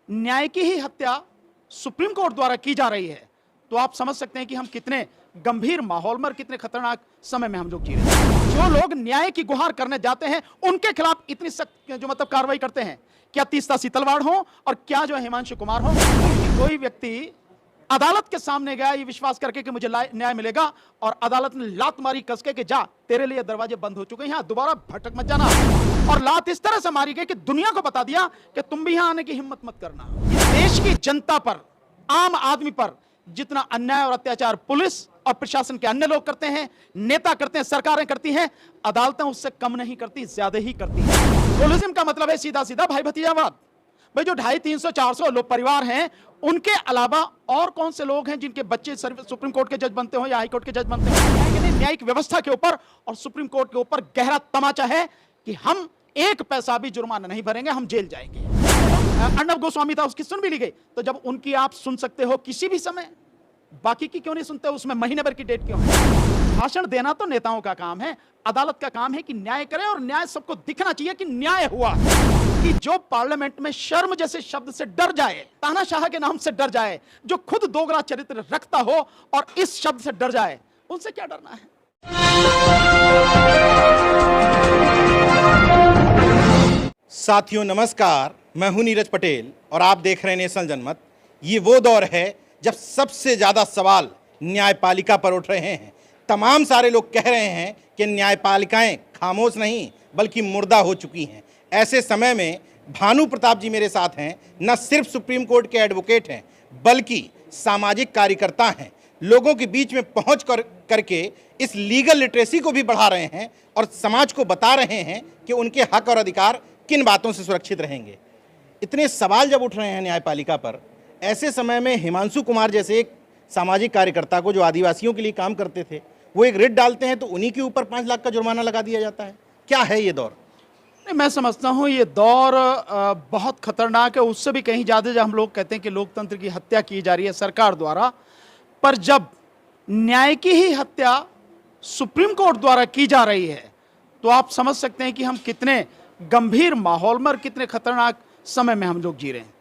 न्याय की ही हत्या सुप्रीम कोर्ट द्वारा की जा रही है, तो आप समझ सकते हैं कि हम कितने गंभीर माहौल में और कितने खतरनाक समय में हम लोग जी रहे हैं। जो लोग न्याय की गुहार करने जाते हैं उनके खिलाफ इतनी सख्त जो कार्रवाई करते हैं, क्या तीस्ता सीतलवाड़ हो और क्या जो हिमांशु कुमार हो, कोई व्यक्ति अदालत के सामने गया ये विश्वास करके कि मुझे न्याय मिलेगा और अदालत ने लात मारी कसके कि जा तेरे लिए दरवाजे बंद हो चुके हैं, यहां दोबारा भटक मत जाना। और लात इस तरह से मारी गई कि दुनिया को बता दिया कि तुम भी यहां आने की हिम्मत मत करना। देश की जनता पर, आम आदमी पर जितना अन्याय और अत्याचार पुलिस और प्रशासन के अन्य लोग करते हैं, नेता करते हैं, सरकारें करती हैं, अदालतें उससे कम नहीं करती, ज्यादा ही करती हैं। प्लुरलिज्म का मतलब है सीधा सीधा भाई भतीजावाद। भाई जो 250, 300, 400 लोग परिवार हैं, उनके अलावा और कौन से लोग हैं जिनके बच्चे सुप्रीम कोर्ट के जज बनते हो या हाई कोर्ट के जज बनते हो? न्यायिक व्यवस्था के ऊपर और सुप्रीम कोर्ट के ऊपर गहरा तमाचा है कि हम एक पैसा भी जुर्माना नहीं भरेंगे, हम जेल जाएंगे। अर्णब गोस्वामी था, उसकी सुन भी ली गई, तो जब उनकी आप सुन सकते हो किसी भी समय, बाकी की क्यों नहीं सुनते? उसमें महीने भर की डेट क्यों? भाषण देना तो नेताओं का काम है, अदालत का काम है कि न्याय करें, और न्याय सबको दिखना चाहिए कि न्याय हुआ। कि जो पार्लियामेंट में शर्म जैसे शब्द से डर जाए, तानाशाह के नाम से डर जाए, जो खुद दोगला चरित्र रखता हो और इस शब्द से डर जाए, उनसे क्या डरना है? साथियों नमस्कार, मैं हूं नीरज पटेल और आप देख रहे हैं नेशनल जनमत। ये वो दौर है जब सबसे ज्यादा सवाल न्यायपालिका पर उठ रहे हैं। तमाम सारे लोग कह रहे हैं कि न्यायपालिकाएं खामोश नहीं बल्कि मुर्दा हो चुकी हैं। ऐसे समय में भानु प्रताप जी मेरे साथ हैं। न सिर्फ सुप्रीम कोर्ट के एडवोकेट हैं बल्कि सामाजिक कार्यकर्ता हैं। लोगों के बीच में पहुंच करके इस लीगल लिटरेसी को भी बढ़ा रहे हैं और समाज को बता रहे हैं कि उनके हक और अधिकार किन बातों से सुरक्षित रहेंगे। इतने सवाल जब उठ रहे हैं न्यायपालिका पर, ऐसे समय में हिमांशु कुमार जैसे एक सामाजिक कार्यकर्ता को, जो आदिवासियों के लिए काम करते थे, वो एक रिट डालते हैं तो उन्हीं के ऊपर 5 लाख का जुर्माना लगा दिया जाता है। क्या है ये दौर? मैं समझता हूं ये दौर बहुत खतरनाक है। उससे भी कहीं ज़्यादा जब हम लोग कहते हैं कि लोकतंत्र की हत्या की जा रही है सरकार द्वारा, पर जब न्याय की ही हत्या सुप्रीम कोर्ट द्वारा की जा रही है, तो आप समझ सकते हैं कि हम कितने गंभीर माहौल में और कितने खतरनाक समय में हम लोग जी रहे हैं।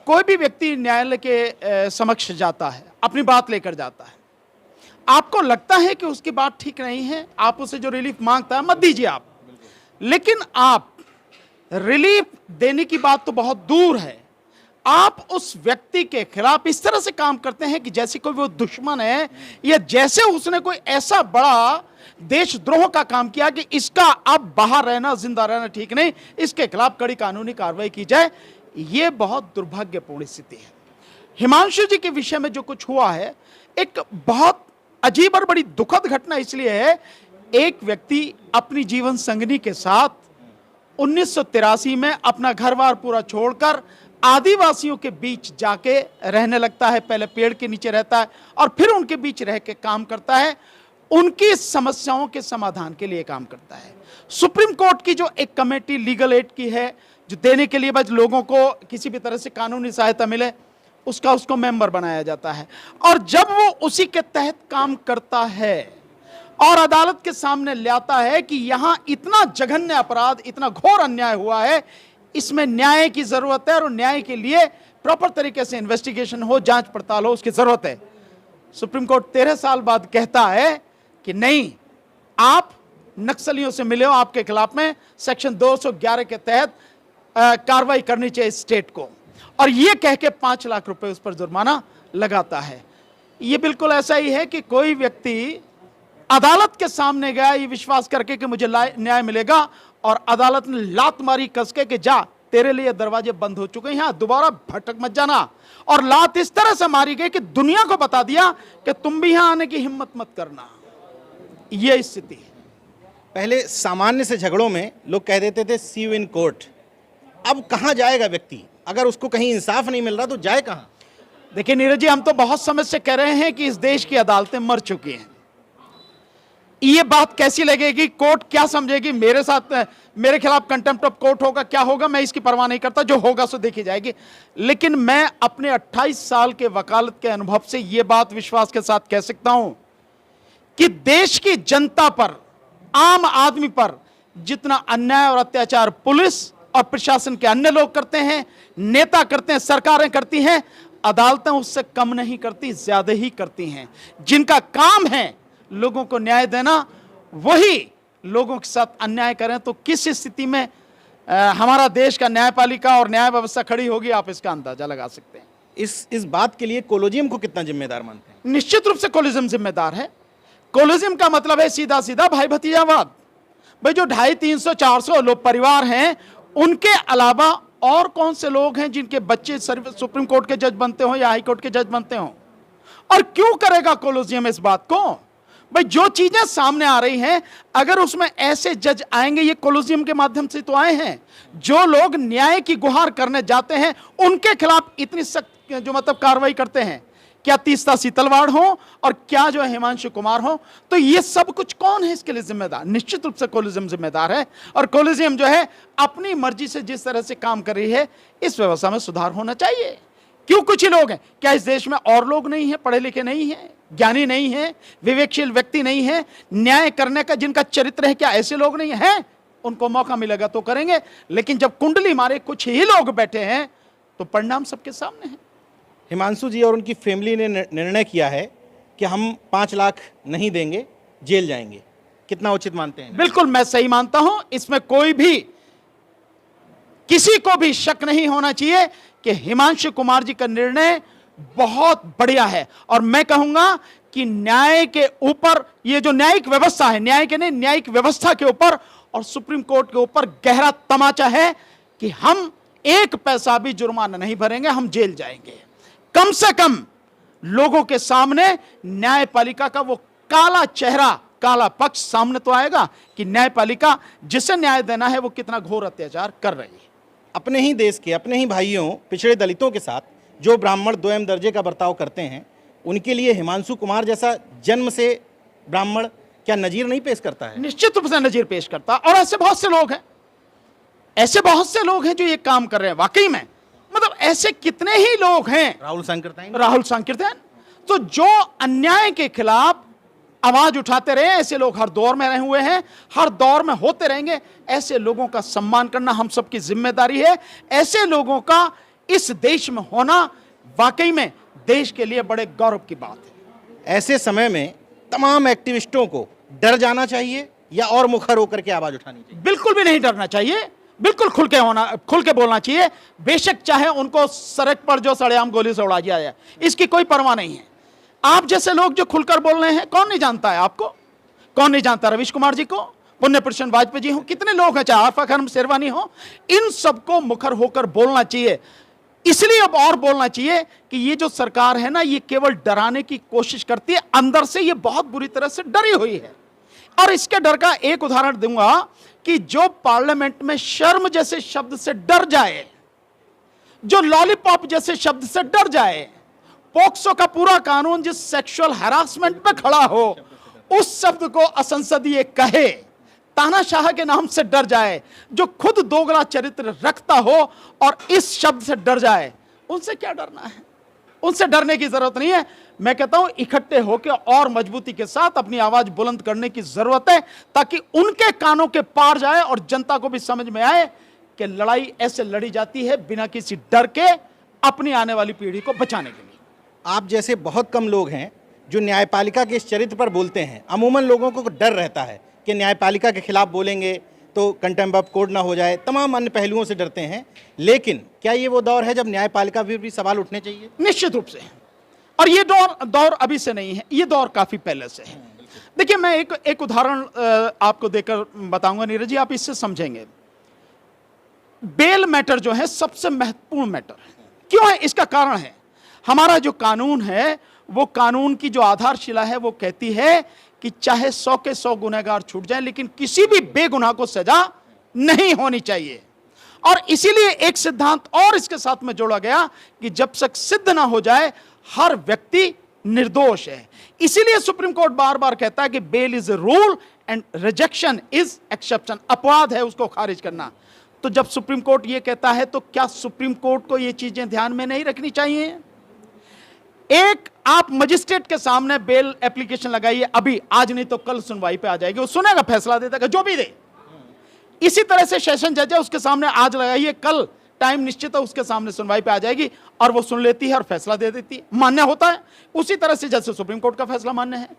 कोई भी व्यक्ति न्यायालय के समक्ष जाता है, अपनी बात लेकर जाता है, आपको लगता है कि उसकी बात ठीक नहीं है, आप उसे जो रिलीफ मांगता है मत दीजिए आप, लेकिन आप रिलीफ देने की बात तो बहुत दूर है, आप उस व्यक्ति के खिलाफ इस तरह से काम करते हैं कि जैसे कोई वो दुश्मन है, या जैसे उसने कोई ऐसा बड़ा देशद्रोह का काम किया कि इसका अब बाहर रहना, जिंदा रहना ठीक नहीं, इसके खिलाफ कड़ी कानूनी कार्रवाई की जाए। यह बहुत दुर्भाग्यपूर्ण स्थिति है। हिमांशु जी के विषय में जो कुछ हुआ है, एक बहुत अजीब और बड़ी दुखद घटना इसलिए है। एक व्यक्ति अपनी जीवन संगिनी के साथ 1983 में अपना घर-बार पूरा छोड़कर आदिवासियों के बीच जाके रहने लगता है। पहले पेड़ के नीचे रहता है और फिर उनके बीच रह के काम करता है, उनकी समस्याओं के समाधान के लिए काम करता है। सुप्रीम कोर्ट की जो एक कमेटी लीगल एड की है, जो देने के लिए बस लोगों को किसी भी तरह से कानूनी सहायता मिले, उसको मेंबर बनाया जाता है। और जब वो उसी के तहत काम करता है और अदालत के सामने लाता है कि यहां इतना जघन्य अपराध, इतना घोर अन्याय हुआ है, इसमें न्याय की जरूरत है और न्याय के लिए प्रॉपर तरीके से इन्वेस्टिगेशन हो, जांच पड़ताल हो, उसकी जरूरत है। सुप्रीम कोर्ट 13 साल बाद कहता है कि नहीं, आप नक्सलियों से मिले हो, आपके खिलाफ में सेक्शन 211 के तहत कार्रवाई करनी चाहिए स्टेट को, और यह कह के 5 लाख रुपए उस पर जुर्माना लगाता है। यह बिल्कुल ऐसा ही है कि कोई व्यक्ति अदालत के सामने गया ये विश्वास करके कि मुझे न्याय मिलेगा, और अदालत ने लात मारी कसके कि जा तेरे लिए दरवाजे बंद हो चुके हैं, यहां दोबारा भटक मत जाना। और लात इस तरह से मारी गई कि दुनिया को बता दिया कि तुम भी यहां आने की हिम्मत मत करना। यह स्थिति है। पहले सामान्य से झगड़ों में लोग कह देते थे सी यू इन कोर्ट। अब कहां जाएगा व्यक्ति? अगर उसको कहीं इंसाफ नहीं मिल रहा तो जाए कहां? देखिए नीरज जी, हम तो बहुत समय से कह रहे हैं कि इस देश की अदालतें मर चुकी हैं। ये बात कैसी लगेगी, कोर्ट क्या समझेगी, मेरे साथ मेरे खिलाफ कंटेम्प्ट ऑफ कोर्ट होगा, क्या होगा, मैं इसकी परवाह नहीं करता, जो होगा सो देखी जाएगी। लेकिन मैं अपने 28 साल के वकालत के अनुभव से यह बात विश्वास के साथ कह सकता हूं कि देश की जनता पर, आम आदमी पर जितना अन्याय और अत्याचार पुलिस और प्रशासन के अन्य लोग करते हैं, नेता करते हैं, सरकारें करती हैं, अदालतें उससे कम नहीं करती, ज्यादा ही करती हैं। जिनका काम है लोगों को न्याय देना, वही लोगों के साथ अन्याय करें तो किस स्थिति में हमारा देश का न्यायपालिका और न्याय व्यवस्था खड़ी होगी, आप इसका अंदाजा लगा सकते हैं। इस बात के लिए कोलोजियम को कितना जिम्मेदार मानते हैं? निश्चित रूप से कोलिज्म जिम्मेदार है। कोलिज्म का मतलब है सीधा सीधा भाई भतीजावाद। भाई जो 250, 300, 400 लोग परिवार हैं, उनके अलावा और कौन से लोग हैं जिनके बच्चे सुप्रीम कोर्ट के जज बनते हो या हाई कोर्ट के जज बनते हो? और क्यों करेगा कोलिजियम इस बात को? भाई जो चीजें सामने आ रही हैं, अगर उसमें ऐसे जज आएंगे, ये कोलिजियम के माध्यम से तो आए हैं, जो लोग न्याय की गुहार करने जाते हैं उनके खिलाफ इतनी सख्त जो मतलब कार्रवाई करते हैं, क्या तीस्ता सीतलवाड़ हो और क्या जो है हिमांशु कुमार हो, तो ये सब कुछ कौन है इसके लिए जिम्मेदार? निश्चित रूप से कोलिजियम जिम्मेदार है। और कोलिजियम जो है अपनी मर्जी से जिस तरह से काम कर रही है, इस व्यवस्था में सुधार होना चाहिए। क्यों कुछ ही लोग हैं? क्या इस देश में और लोग नहीं हैं, पढ़े लिखे नहीं हैं, ज्ञानी नहीं हैं, विवेकशील व्यक्ति नहीं है, न्याय करने का जिनका चरित्र है, क्या ऐसे लोग नहीं हैं? उनको मौका मिलेगा तो करेंगे, लेकिन जब कुंडली मारे कुछ ही लोग बैठे हैं तो परिणाम सबके सामने है। हिमांशु जी और उनकी फैमिली ने निर्णय किया है कि हम 5 लाख नहीं देंगे, जेल जाएंगे, कितना उचित मानते हैं? बिल्कुल मैं सही मानता हूं। इसमें कोई भी किसी को भी शक नहीं होना चाहिए कि हिमांशु कुमार जी का निर्णय बहुत बढ़िया है। और मैं कहूंगा कि न्याय के ऊपर, ये जो न्यायिक व्यवस्था है, न्याय के नहीं, न्यायिक व्यवस्था के ऊपर और सुप्रीम कोर्ट के ऊपर गहरा तमाचा है कि हम 1 पैसा भी जुर्माना नहीं भरेंगे, हम जेल जाएंगे। कम से कम लोगों के सामने न्यायपालिका का वो काला चेहरा, काला पक्ष सामने तो आएगा कि न्यायपालिका जिसे न्याय देना है वो कितना घोर अत्याचार कर रही है। अपने ही देश के, अपने ही भाइयों, पिछड़े दलितों के साथ जो ब्राह्मण 2M दर्जे का बर्ताव करते हैं, उनके लिए हिमांशु कुमार जैसा जन्म से ब्राह्मण क्या नजीर नहीं पेश करता है? निश्चित रूप से नजीर पेश करता। और ऐसे बहुत से लोग हैं, ऐसे बहुत से लोग हैं जो ये काम कर रहे हैं। वाकई में मतलब ऐसे कितने ही लोग हैं, राहुल संकीर्तन, तो जो अन्याय के खिलाफ आवाज उठाते रहे, ऐसे लोग हर दौर में रहे हुए हैं, हर दौर में होते रहेंगे। ऐसे लोगों का सम्मान करना हम सबकी जिम्मेदारी है। ऐसे लोगों का इस देश में होना वाकई में देश के लिए बड़े गौरव की बात है। ऐसे समय में तमाम एक्टिविस्टों को डर जाना चाहिए या और मुखर होकर के आवाज उठानी चाहिए? बिल्कुल भी नहीं डरना चाहिए, बिल्कुल खुल के बोलना चाहिए। बेशक चाहे उनको सड़क पर जो सड़ेआम गोली से उड़ा दिया जाए, इसकी कोई परवाह नहीं है। आप जैसे लोग जो खुलकर बोल रहे हैं, कौन नहीं जानता है आपको? कौन नहीं जानता रवीश कुमार जी को, पुण्य प्रसन्न वाजपेयी जी हो, कितने लोग हैं, चाहे आरफा खान शेरवानी हो, इन सबको मुखर होकर बोलना चाहिए। इसलिए अब और बोलना चाहिए कि ये जो सरकार है ना, ये केवल डराने की कोशिश करती है, अंदर से ये बहुत बुरी तरह से डरी हुई है। और इसके डर का एक उदाहरण दूंगा कि जो पार्लियामेंट में शर्म जैसे शब्द से डर जाए, जो लॉलीपॉप जैसे शब्द से डर जाए, पोक्सो का पूरा कानून जिस सेक्सुअल हैरासमेंट पे खड़ा हो, उस शब्द को असंसदीय कहे, तानाशाह के नाम से डर जाए, जो खुद दोगला चरित्र रखता हो और इस शब्द से डर जाए, उनसे क्या डरना है? उनसे डरने की जरूरत नहीं है। मैं कहता हूं इकट्ठे होकर और मजबूती के साथ अपनी आवाज बुलंद करने की जरूरत है, ताकि उनके कानों के पार जाए और जनता को भी समझ में आए कि लड़ाई ऐसे लड़ी जाती है बिना किसी डर के, अपनी आने वाली पीढ़ी को बचाने के लिए। आप जैसे बहुत कम लोग हैं जो न्यायपालिका के इस चरित्र पर बोलते हैं। अमूमन लोगों को डर रहता है कि न्यायपालिका के खिलाफ बोलेंगे तो कंटेम्प्ट ऑफ कोर्ट ना हो जाए, तमाम अन्य पहलुओं से डरते हैं। लेकिन क्या ये वो दौर है जब न्यायपालिका भी सवाल उठने चाहिए? निश्चित रूप से। और ये दौर अभी से नहीं है, ये दौर काफी पहले से है। देखिए मैं एक उदाहरण आपको देकर बताऊंगा नीरज जी, आप इससे समझेंगे। बेल मैटर जो है सबसे महत्वपूर्ण मैटर है। क्यों है? इसका कारण है हमारा जो कानून है, वो कानून की जो आधारशिला है वो कहती है कि चाहे 100 के 100 गुनहगार छूट जाए, लेकिन किसी भी बेगुनाह को सजा नहीं होनी चाहिए। और इसीलिए एक सिद्धांत और इसके साथ में जोड़ा गया कि जब तक सिद्ध ना हो जाए हर व्यक्ति निर्दोष है। इसीलिए सुप्रीम कोर्ट बार बार कहता है कि bail is a rule and rejection is exception. अपवाद है उसको खारिज करना। तो जब सुप्रीम कोर्ट ये कहता है तो क्या सुप्रीम कोर्ट को ये चीजें ध्यान में नहीं रखनी चाहिए? एक आप मजिस्ट्रेट के सामने बेल एप्लीकेशन लगाइए, अभी आज नहीं तो कल सुनवाई पे आ जाएगी, वो सुनेगा, फैसला दे देगा, जो भी दे। इसी तरह से सेशन जज है, उसके सामने आज लगाइए, कल टाइम निश्चित है, उसके सामने सुनवाई पे आ जाएगी और वो सुन लेती है और फैसला दे देती है, मान्य होता है। उसी तरह से जैसे सुप्रीम कोर्ट का फैसला मान्य है,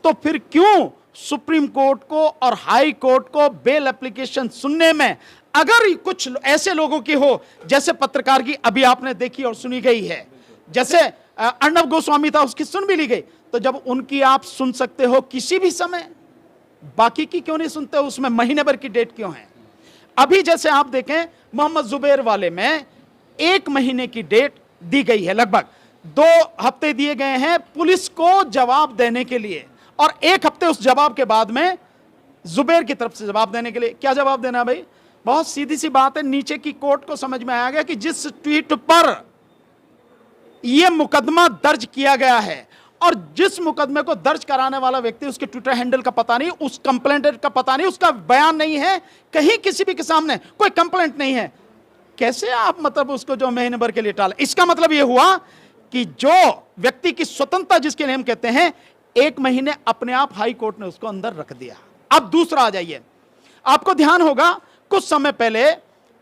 तो फिर क्यों सुप्रीम कोर्ट को और हाई कोर्ट को बेल एप्लीकेशन सुनने में अगर कुछ ऐसे लोगों की हो, जैसे पत्रकार की अभी आपने देखी और सुनी गई है, जैसे अर्णब गोस्वामी था, उसकी सुन भी ली गई, तो जब उनकी आप सुन सकते हो किसी भी समय, बाकी की क्यों नहीं सुनते? उसमें महीने भर की डेट क्यों है? अभी जैसे आप देखें मोहम्मद जुबैर वाले में 1 महीने की डेट दी गई है, लगभग 2 हफ्ते दिए गए हैं पुलिस को जवाब देने के लिए, और 1 हफ्ते उस जवाब के बाद में जुबैर की तरफ से जवाब देने के लिए। क्या जवाब देना भाई? बहुत सीधी सी बात है, नीचे की कोर्ट को समझ में आ गया कि जिस ट्वीट पर यह मुकदमा दर्ज किया गया है और जिस मुकदमे को दर्ज कराने वाला व्यक्ति, उसके ट्विटर हैंडल का पता नहीं, उस कंप्लेंटेड का पता नहीं, उसका बयान नहीं है, कहीं किसी भी के सामने कोई कंप्लेंट नहीं है, कैसे आप मतलब उसको जो महीने भर के लिए टाले? इसका मतलब यह हुआ कि जो व्यक्ति की स्वतंत्रता जिसके लिए हम कहते हैं, 1 महीने अपने आप हाई कोर्ट ने उसको अंदर रख दिया। अब दूसरा आ जाइए, आपको ध्यान होगा कुछ समय पहले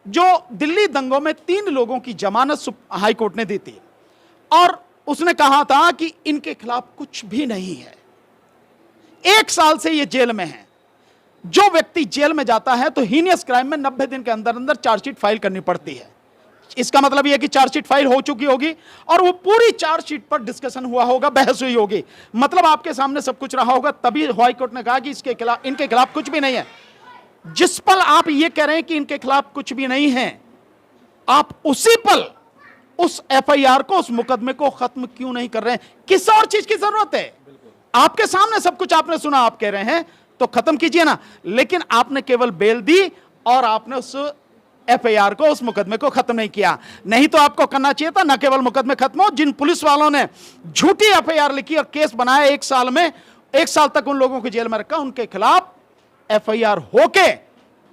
जो दिल्ली दंगों में 3 लोगों की जमानत हाई कोर्ट ने दी थी और उसने कहा था कि इनके खिलाफ कुछ भी नहीं है, 1 साल से ये जेल में है। जो व्यक्ति जेल में जाता है तो हीनियस क्राइम में 90 दिन के अंदर अंदर चार्जशीट फाइल करनी पड़ती है। इसका मतलब यह कि चार्जशीट फाइल हो चुकी होगी और वो पूरी चार्जशीट पर डिस्कशन हुआ होगा, बहस हुई होगी, मतलब आपके सामने सब कुछ रहा होगा, तभी हाई कोर्ट ने कहा कि इनके खिलाफ कुछ भी नहीं है। जिस पल आप ये कह रहे हैं कि इनके खिलाफ कुछ भी नहीं है, आप उसी पल उस एफआईआर को, उस मुकदमे को खत्म क्यों नहीं कर रहे हैं? किस और चीज की जरूरत है? आपके सामने सब कुछ आपने सुना, आप कह रहे हैं तो खत्म कीजिए ना, लेकिन आपने केवल बेल दी और आपने उस एफआईआर को, उस मुकदमे को खत्म नहीं किया। नहीं तो आपको करना चाहिए था, न केवल मुकदमे खत्म हो, जिन पुलिस वालों ने झूठी एफआईआर लिखी और केस बनाया 1 साल में, 1 साल तक उन लोगों को जेल में रखा, उनके खिलाफ एफआईआर होके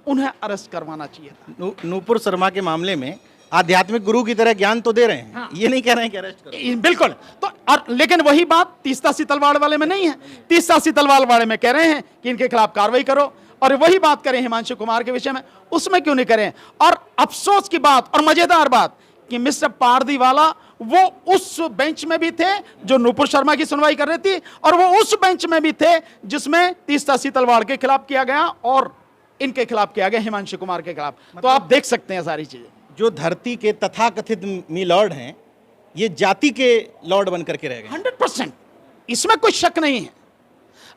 उन्हें अरेस्ट करवाना चाहिए था। नूपुर शर्मा के मामले में आध्यात्मिक गुरु की तरह ज्ञान तो दे रहे हैं, हाँ। ये नहीं कह रहे हैं कि अरेस्ट करो। बिल्कुल, तो और लेकिन वही बात तीस्ता सीतलवाड़ वाले में नहीं है। तीस्ता सीतलवाड़ वाले में कह रहे हैं कि इनके खिलाफ कार्रवाई करो, और वही बात करें हिमांशु कुमार के विषय में, उसमें क्यों नहीं करें? और अफसोस की बात और मजेदार बात कि मिस्टर पारदीवाला वो उस बेंच में भी थे जो नूपुर शर्मा की सुनवाई कर रही थी, और वो उस बेंच में भी थे जिसमें तीस्ता सीतलवाड़ के खिलाफ किया गया और इनके खिलाफ किया गया, हिमांशु कुमार के खिलाफ। तो आप देख सकते हैं सारी चीजें। जो धरती के तथाकथित मी लॉर्ड हैं, ये जाति के लॉर्ड बनकर के रह गए। 100%, इसमें कोई शक नहीं है।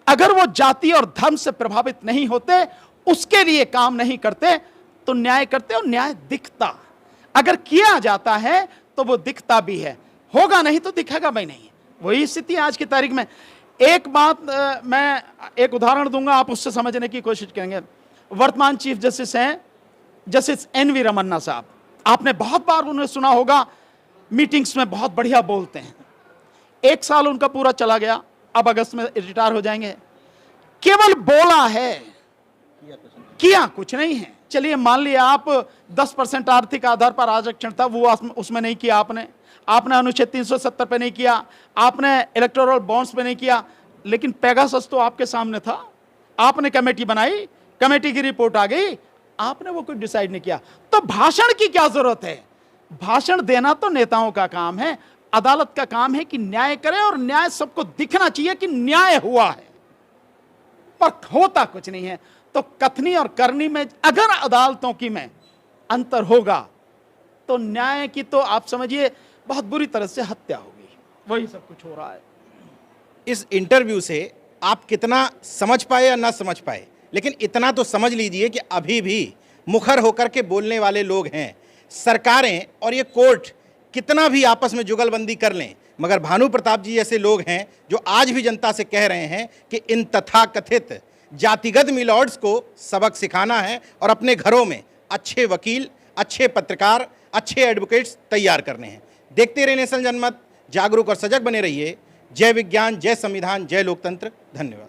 अगर वो जाति और धर्म से प्रभावित नहीं होते, उसके लिए काम नहीं करते, तो न्याय करते और न्याय दिखता। अगर किया जाता है तो वो दिखता भी है, होगा नहीं तो दिखेगा भी नहीं। वही स्थिति आज की तारीख में। एक बात मैं एक उदाहरण दूंगा, आप उससे समझने की कोशिश करेंगे। वर्तमान चीफ जस्टिस हैं जस्टिस एन.वी. रमन्ना साहब, आपने बहुत बार उन्हें सुना होगा, मीटिंग्स में बहुत बढ़िया बोलते हैं। 1 साल उनका पूरा चला गया, अब अगस्त में रिटायर हो जाएंगे। केवल बोला है, किया कुछ नहीं है। चलिए मान लिया आप 10% आर्थिक आधार पर आरक्षण था, वो उसमें नहीं किया आपने अनुच्छेद 370 पे नहीं किया, आपने इलेक्टोरल बॉन्ड्स पे नहीं किया, लेकिन पेगासस तो आपके सामने था। आपने कमेटी बनाई, कमेटी की रिपोर्ट आ गई, आपने वो कुछ डिसाइड नहीं किया। तो भाषण की क्या जरूरत है? भाषण देना तो नेताओं का काम है, अदालत का काम है कि न्याय करे, और न्याय सबको दिखना चाहिए कि न्याय हुआ है, पर होता कुछ नहीं है। तो कथनी और करनी में अगर अदालतों की में अंतर होगा तो न्याय की तो आप समझिए बहुत बुरी तरह से हत्या होगी। वही सब कुछ हो रहा है। इस इंटरव्यू से आप कितना समझ पाए या ना समझ पाए, लेकिन इतना तो समझ लीजिए कि अभी भी मुखर होकर के बोलने वाले लोग हैं। सरकारें और ये कोर्ट कितना भी आपस में जुगलबंदी कर लें, मगर भानु प्रताप जी जैसे लोग हैं जो आज भी जनता से कह रहे हैं कि इन तथाकथित जातिगत मिलॉर्ड्स को सबक सिखाना है और अपने घरों में अच्छे वकील, अच्छे पत्रकार, अच्छे एडवोकेट्स तैयार करने हैं। देखते रहिए नेशनल जनमत, जागरूक और सजग बने रहिए। जय विज्ञान, जय संविधान, जय लोकतंत्र। धन्यवाद।